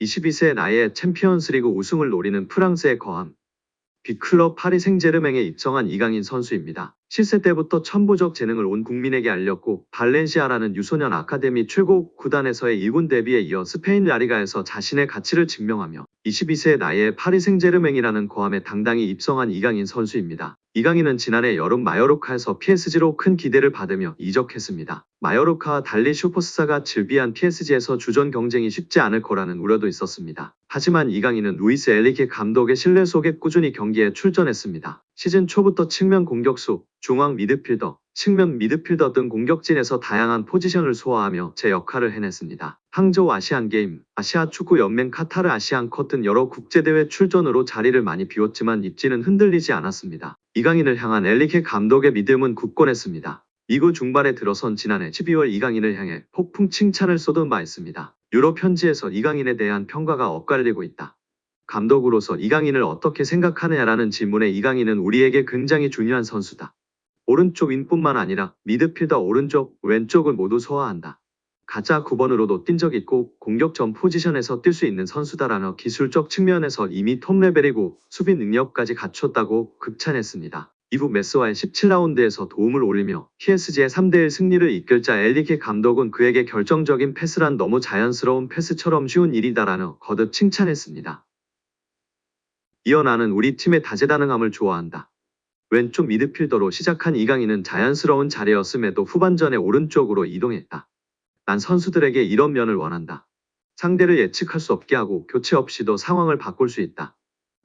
22세 나이에 챔피언스리그 우승을 노리는 프랑스의 거함. 빅클럽 파리 생제르맹에 입성한 이강인 선수입니다. 실세 때부터 천부적 재능을 온 국민에게 알렸고 발렌시아라는 유소년 아카데미 최고 구단에서의 1군 데뷔에 이어 스페인 라리가에서 자신의 가치를 증명하며 22세 나이에 파리 생제르맹이라는 거함에 당당히 입성한 이강인 선수입니다. 이강인은 지난해 여름 마요르카에서 PSG로 큰 기대를 받으며 이적했습니다. 마요르카와 달리 슈퍼스타가 즐비한 PSG에서 주전 경쟁이 쉽지 않을 거라는 우려도 있었습니다. 하지만 이강인은 루이스 엔리케 감독의 신뢰 속에 꾸준히 경기에 출전했습니다. 시즌 초부터 측면 공격수, 중앙 미드필더, 측면 미드필더 등 공격진에서 다양한 포지션을 소화하며 제 역할을 해냈습니다. 항저우 아시안게임, 아시아축구연맹 카타르 아시안컵 등 여러 국제대회 출전으로 자리를 많이 비웠지만 입지는 흔들리지 않았습니다. 이강인을 향한 엔리케 감독의 믿음은 굳건했습니다. 리그 중반에 들어선 지난해 12월 이강인을 향해 폭풍 칭찬을 쏟은 바 있습니다. 유럽 현지에서 이강인에 대한 평가가 엇갈리고 있다. 감독으로서 이강인을 어떻게 생각하느냐라는 질문에 이강인은 우리에게 굉장히 중요한 선수다. 오른쪽 윙뿐만 아니라 미드필더 오른쪽, 왼쪽을 모두 소화한다. 가짜 9번으로도 뛴 적 있고 공격 전 포지션에서 뛸 수 있는 선수다라며 기술적 측면에서 이미 톱 레벨이고 수비 능력까지 갖췄다고 극찬했습니다. 이후 메스와의 17라운드에서 도움을 올리며 PSG의 3대1 승리를 이끌 자 엔리케 감독은 그에게 결정적인 패스란 너무 자연스러운 패스처럼 쉬운 일이다라며 거듭 칭찬했습니다. 이어 나는 우리 팀의 다재다능함을 좋아한다. 왼쪽 미드필더로 시작한 이강인은 자연스러운 자리였음에도 후반전에 오른쪽으로 이동했다. 난 선수들에게 이런 면을 원한다. 상대를 예측할 수 없게 하고 교체 없이도 상황을 바꿀 수 있다.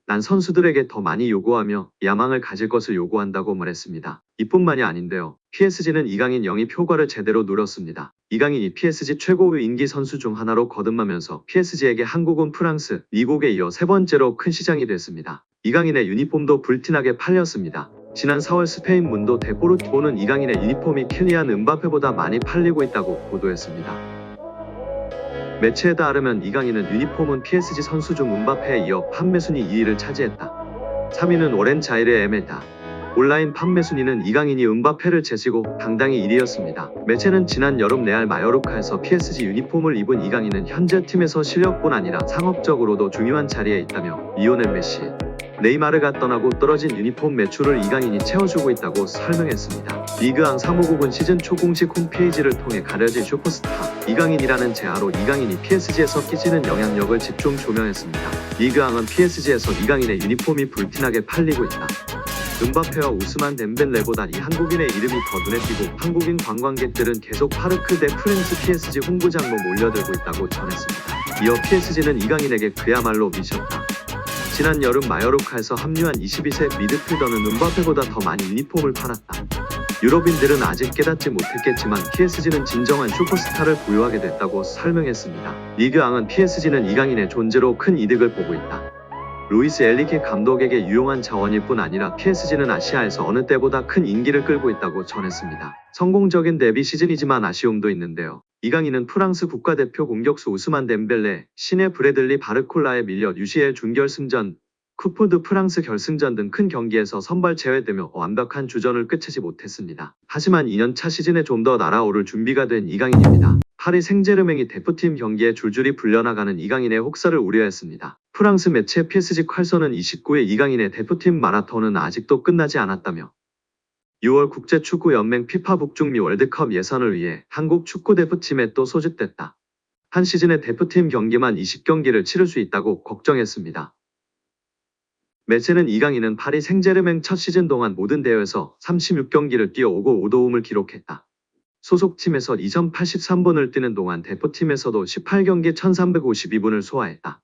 난 선수들에게 더 많이 요구하며 야망을 가질 것을 요구한다고 말했습니다. 이뿐만이 아닌데요. PSG는 이강인 영입 효과를 제대로 누렸습니다. 이강인이 PSG 최고의 인기 선수 중 하나로 거듭나면서 PSG에게 한국은 프랑스, 미국에 이어 세 번째로 큰 시장이 됐습니다. 이강인의 유니폼도 불티나게 팔렸습니다. 지난 4월 스페인 문도 데포르티보는 이강인의 유니폼이 킬리안 음바페보다 많이 팔리고 있다고 보도했습니다. 매체에 따르면 이강인은 유니폼은 PSG 선수 중 음바페에 이어 판매 순위 2위를 차지했다. 3위는 오렌 자이르의 에메다. 온라인 판매 순위는 이강인이 음바페를 제치고 당당히 1위였습니다. 매체는 지난 여름 레알 마요르카에서 PSG 유니폼을 입은 이강인은 현재 팀에서 실력뿐 아니라 상업적으로도 중요한 자리에 있다며 리오넬 메시, 네이마르가 떠나고 떨어진 유니폼 매출을 이강인이 채워주고 있다고 설명했습니다. 리그앙 사무국은 시즌 초 공식 홈페이지를 통해 가려진 슈퍼스타 이강인이라는 제하로 이강인이 PSG에서 끼치는 영향력을 집중 조명했습니다. 리그앙은 PSG에서 이강인의 유니폼이 불티나게 팔리고 있다. 음바페와 우스만 덴벨레보다 이 한국인의 이름이 더 눈에 띄고 한국인 관광객들은 계속 파르크 대 프렌스 PSG 홍보장로 몰려들고 있다고 전했습니다. 이어 PSG는 이강인에게 그야말로 미쳤다. 지난 여름 마요르카에서 합류한 22세 미드필더는 음바페보다 더 많이 유니폼을 팔았다. 유럽인들은 아직 깨닫지 못했겠지만 PSG는 진정한 슈퍼스타를 보유하게 됐다고 설명했습니다. 리그앙은 PSG는 이강인의 존재로 큰 이득을 보고 있다. 루이스 엔리케 감독에게 유용한 자원일 뿐 아니라 PSG는 아시아에서 어느 때보다 큰 인기를 끌고 있다고 전했습니다. 성공적인 데뷔 시즌이지만 아쉬움도 있는데요. 이강인은 프랑스 국가대표 공격수 우스만 덴벨레, 신의 브래들리 바르콜라에 밀려 UCL 준결승전, 쿠프 드 프랑스 결승전 등 큰 경기에서 선발 제외되며 완벽한 주전을 끝내지 못했습니다. 하지만 2년차 시즌에 좀 더 날아오를 준비가 된 이강인입니다. 파리 생제르맹이 대표팀 경기에 줄줄이 불려나가는 이강인의 혹사를 우려했습니다. 프랑스 매체 PSG 콸서는 29일 이강인의 대표팀 마라톤은 아직도 끝나지 않았다며 6월 국제축구연맹 피파 북중미 월드컵 예선을 위해 한국 축구대표팀에 또 소집됐다. 한 시즌의 대표팀 경기만 20경기를 치를 수 있다고 걱정했습니다. 매체는 이강인은 파리 생제르맹 첫 시즌 동안 모든 대회에서 36경기를 뛰어오고 5도움을 기록했다. 소속팀에서 2083분을 뛰는 동안 대표팀에서도 18경기 1352분을 소화했다.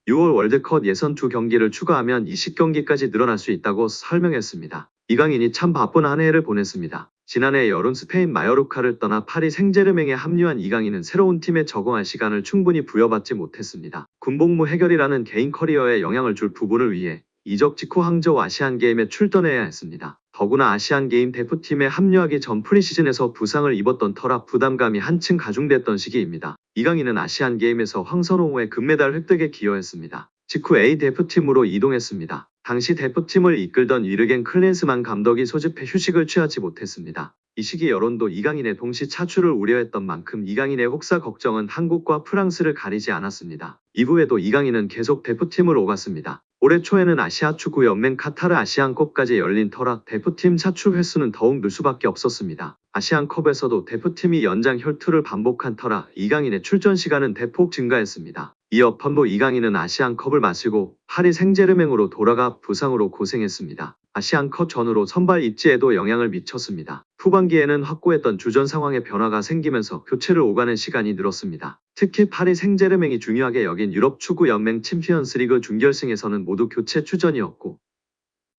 6월 월드컵 예선 2경기를 추가하면 20경기까지 늘어날 수 있다고 설명했습니다. 이강인이 참 바쁜 한 해를 보냈습니다. 지난해 여름 스페인 마요르카를 떠나 파리 생제르맹에 합류한 이강인은 새로운 팀에 적응할 시간을 충분히 부여받지 못했습니다. 군복무 해결이라는 개인 커리어에 영향을 줄 부분을 위해 이적 직후 항저우 아시안게임에 출전해야 했습니다. 더구나 아시안게임 대표팀에 합류하기 전 프리시즌에서 부상을 입었던 터라 부담감이 한층 가중됐던 시기입니다. 이강인은 아시안게임에서 황선홍의 금메달 획득에 기여했습니다. 직후 A 대표팀으로 이동했습니다. 당시 대표팀을 이끌던 위르겐 클린스만 감독이 소집해 휴식을 취하지 못했습니다. 이 시기 여론도 이강인의 동시 차출을 우려했던 만큼 이강인의 혹사 걱정은 한국과 프랑스를 가리지 않았습니다. 이후에도 이강인은 계속 대표팀을 오갔습니다. 올해 초에는 아시아축구연맹 카타르 아시안컵까지 열린 터라 대표팀 차출 횟수는 더욱 늘 수밖에 없었습니다. 아시안컵에서도 대표팀이 연장 혈투를 반복한 터라 이강인의 출전 시간은 대폭 증가했습니다. 이어 펀보 이강인은 아시안컵을 마치고 파리 생제르맹으로 돌아가 부상으로 고생했습니다. 아시안컵 전후로 선발 입지에도 영향을 미쳤습니다. 후반기에는 확고했던 주전 상황에 변화가 생기면서 교체를 오가는 시간이 늘었습니다. 특히 파리 생제르맹이 중요하게 여긴 유럽축구연맹 챔피언스리그 준결승에서는 모두 교체 출전이었고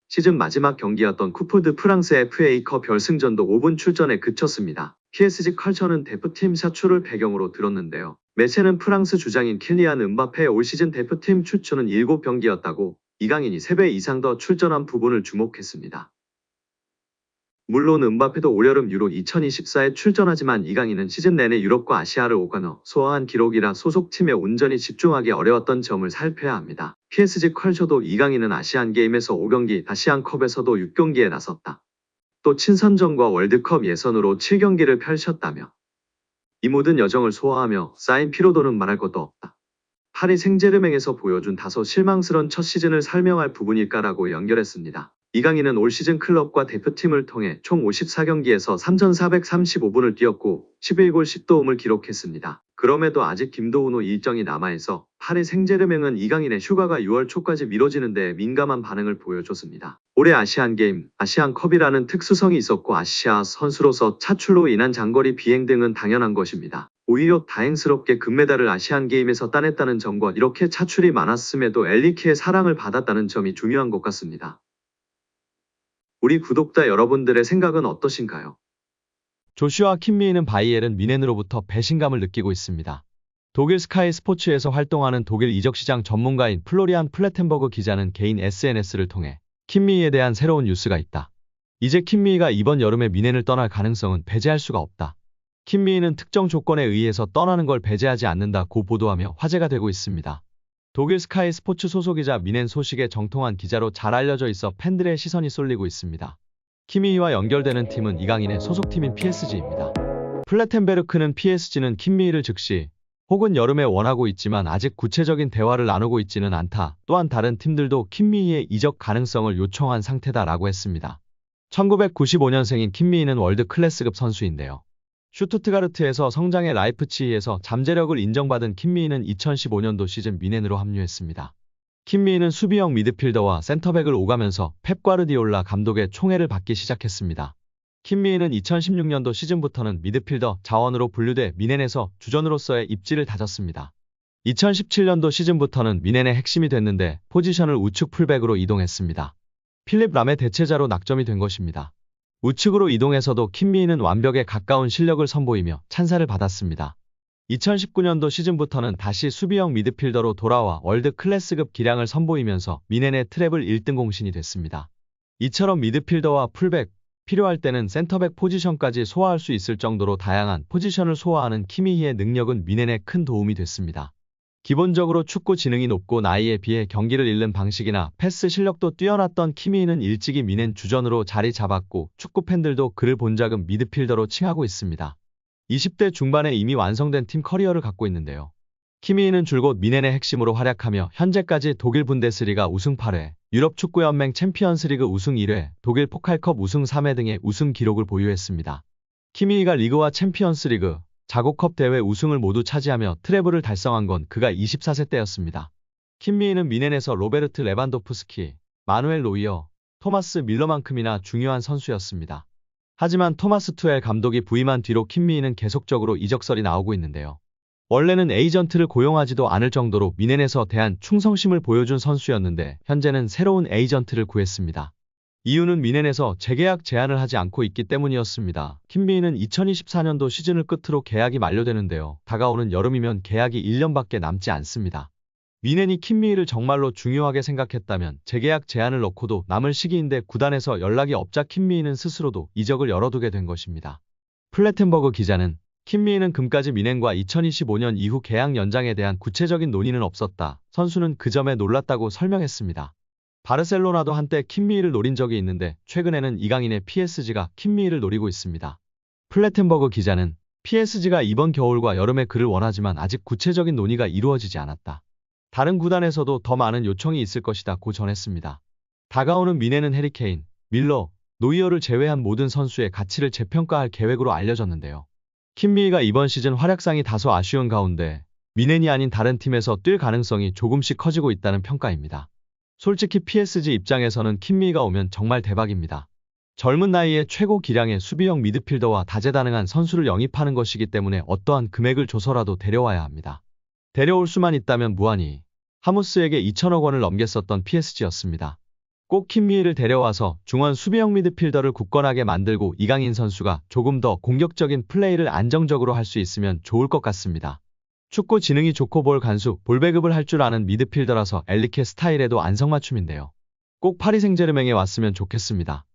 시즌 마지막 경기였던 쿠프 드 프랑스 FA컵 결승전도 5분 출전에 그쳤습니다. PSG 컬처는 대표팀 차출을 배경으로 들었는데요. 매체는 프랑스 주장인 킬리안 음바페의 올 시즌 대표팀 출전은 7경기였다고 이강인이 3배 이상 더 출전한 부분을 주목했습니다. 물론 음바페도 올여름 유로 2024에 출전하지만 이강인은 시즌 내내 유럽과 아시아를 오가며 소화한 기록이라 소속팀에 온전히 집중하기 어려웠던 점을 살펴야 합니다. PSG 컬처도 이강인은 아시안게임에서 5경기, 아시안컵에서도 6경기에 나섰다. 또 친선전과 월드컵 예선으로 7경기를 펼쳤다며 이 모든 여정을 소화하며 쌓인 피로도는 말할 것도 없다. 파리 생제르맹에서 보여준 다소 실망스런 첫 시즌을 설명할 부분일까라고 연결했습니다. 이강인은 올 시즌 클럽과 대표팀을 통해 총 54경기에서 3,435분을 뛰었고 11골 10도움을 기록했습니다. 그럼에도 아직 김도훈호 일정이 남아있어 파리 생제르맹은 이강인의 휴가가 6월 초까지 미뤄지는 데 민감한 반응을 보여줬습니다. 올해 아시안게임, 아시안컵이라는 특수성이 있었고 아시아 선수로서 차출로 인한 장거리 비행 등은 당연한 것입니다. 오히려 다행스럽게 금메달을 아시안게임에서 따냈다는 점과 이렇게 차출이 많았음에도 엘리키의 사랑을 받았다는 점이 중요한 것 같습니다. 우리 구독자 여러분들의 생각은 어떠신가요? 조슈아 킴미히는 바이에른 뮌헨으로부터 배신감을 느끼고 있습니다. 독일 스카이 스포츠에서 활동하는 독일 이적시장 전문가인 플로리안 플레텐버그 기자는 개인 SNS를 통해 킴미히에 대한 새로운 뉴스가 있다. 이제 킴미히가 이번 여름에 뮌헨을 떠날 가능성은 배제할 수가 없다. 킴미히는 특정 조건에 의해서 떠나는 걸 배제하지 않는다고 보도하며 화제가 되고 있습니다. 독일 스카이 스포츠 소속이자 뮌헨 소식에 정통한 기자로 잘 알려져 있어 팬들의 시선이 쏠리고 있습니다. 킴미히와 연결되는 팀은 이강인의 소속팀인 PSG입니다. 플레텐베르크는 PSG는 킴미히를 즉시 혹은 여름에 원하고 있지만 아직 구체적인 대화를 나누고 있지는 않다. 또한 다른 팀들도 킴미히의 이적 가능성을 요청한 상태다라고 했습니다. 1995년생인 킴미히는 월드 클래스급 선수인데요. 슈투트가르트에서 성장해 라이프치히에서 잠재력을 인정받은 킴미히는 2015년도 시즌 뮌헨으로 합류했습니다. 킴미히는 수비형 미드필더와 센터백을 오가면서 펩 과르디올라 감독의 총애를 받기 시작했습니다. 킴미히는 2016년도 시즌부터는 미드필더 자원으로 분류돼 뮌헨에서 주전으로서의 입지를 다졌습니다. 2017년도 시즌부터는 뮌헨의 핵심이 됐는데 포지션을 우측 풀백으로 이동했습니다. 필립 람의 대체자로 낙점이 된 것입니다. 우측으로 이동해서도 킴미히는 완벽에 가까운 실력을 선보이며 찬사를 받았습니다. 2019년도 시즌부터는 다시 수비형 미드필더로 돌아와 월드 클래스급 기량을 선보이면서 뮌헨의 트래블 1등 공신이 됐습니다. 이처럼 미드필더와 풀백, 필요할 때는 센터백 포지션까지 소화할 수 있을 정도로 다양한 포지션을 소화하는 킴미히의 능력은 뮌헨에 큰 도움이 됐습니다. 기본적으로 축구 지능이 높고 나이에 비해 경기를 잃는 방식이나 패스 실력도 뛰어났던 킴미히는 일찍이 뮌헨 주전으로 자리 잡았고 축구 팬들도 그를 본작은 미드필더로 칭하고 있습니다. 20대 중반에 이미 완성된 팀 커리어를 갖고 있는데요. 킴미히는 줄곧 뮌헨의 핵심으로 활약하며 현재까지 독일 분데스리가 우승 8회, 유럽축구연맹 챔피언스리그 우승 1회, 독일 포칼컵 우승 3회 등의 우승 기록을 보유했습니다. 킴미히가 리그와 챔피언스리그, 자국컵 대회 우승을 모두 차지하며 트래블을 달성한 건 그가 24세 때였습니다. 킴미히는 뮌헨에서 로베르트 레반도프스키, 마누엘 노이어, 토마스 밀러만큼이나 중요한 선수였습니다. 하지만 토마스 투엘 감독이 부임한 뒤로 킴미히는 계속적으로 이적설이 나오고 있는데요. 원래는 에이전트를 고용하지도 않을 정도로 뮌헨에서 대한 충성심을 보여준 선수였는데 현재는 새로운 에이전트를 구했습니다. 이유는 뮌헨에서 재계약 제안을 하지 않고 있기 때문이었습니다. 킴미히는 2024년도 시즌을 끝으로 계약이 만료되는데요. 다가오는 여름이면 계약이 1년밖에 남지 않습니다. 뮌헨이 킴미히를 정말로 중요하게 생각했다면 재계약 제안을 넣고도 남을 시기인데 구단에서 연락이 없자 킴미히는 스스로도 이적을 열어두게 된 것입니다. 플레텐버그 기자는 킴미히는 금까지 뮌헨과 2025년 이후 계약 연장에 대한 구체적인 논의는 없었다. 선수는 그 점에 놀랐다고 설명했습니다. 바르셀로나도 한때 킴미히를 노린 적이 있는데 최근에는 이강인의 PSG가 킴미히를 노리고 있습니다. 플레텐버그 기자는 PSG가 이번 겨울과 여름에 그를 원하지만 아직 구체적인 논의가 이루어지지 않았다. 다른 구단에서도 더 많은 요청이 있을 것이다 고 전했습니다. 다가오는 미네는 해리케인, 밀러, 노이어를 제외한 모든 선수의 가치를 재평가할 계획으로 알려졌는데요. 킴미가 이번 시즌 활약상이 다소 아쉬운 가운데 미넨이 아닌 다른 팀에서 뛸 가능성이 조금씩 커지고 있다는 평가입니다. 솔직히 PSG 입장에서는 킴미가 오면 정말 대박입니다. 젊은 나이에 최고 기량의 수비형 미드필더와 다재다능한 선수를 영입하는 것이기 때문에 어떠한 금액을 줘서라도 데려와야 합니다. 데려올 수만 있다면 무한히 하무스에게 2천억 원을 넘겼었던 PSG였습니다. 꼭 킴미를 데려와서 중원 수비형 미드필더를 굳건하게 만들고 이강인 선수가 조금 더 공격적인 플레이를 안정적으로 할 수 있으면 좋을 것 같습니다. 축구 지능이 좋고 볼 간수, 볼 배급을 할 줄 아는 미드필더라서 엘리케 스타일에도 안성맞춤인데요. 꼭 파리 생제르맹에 왔으면 좋겠습니다.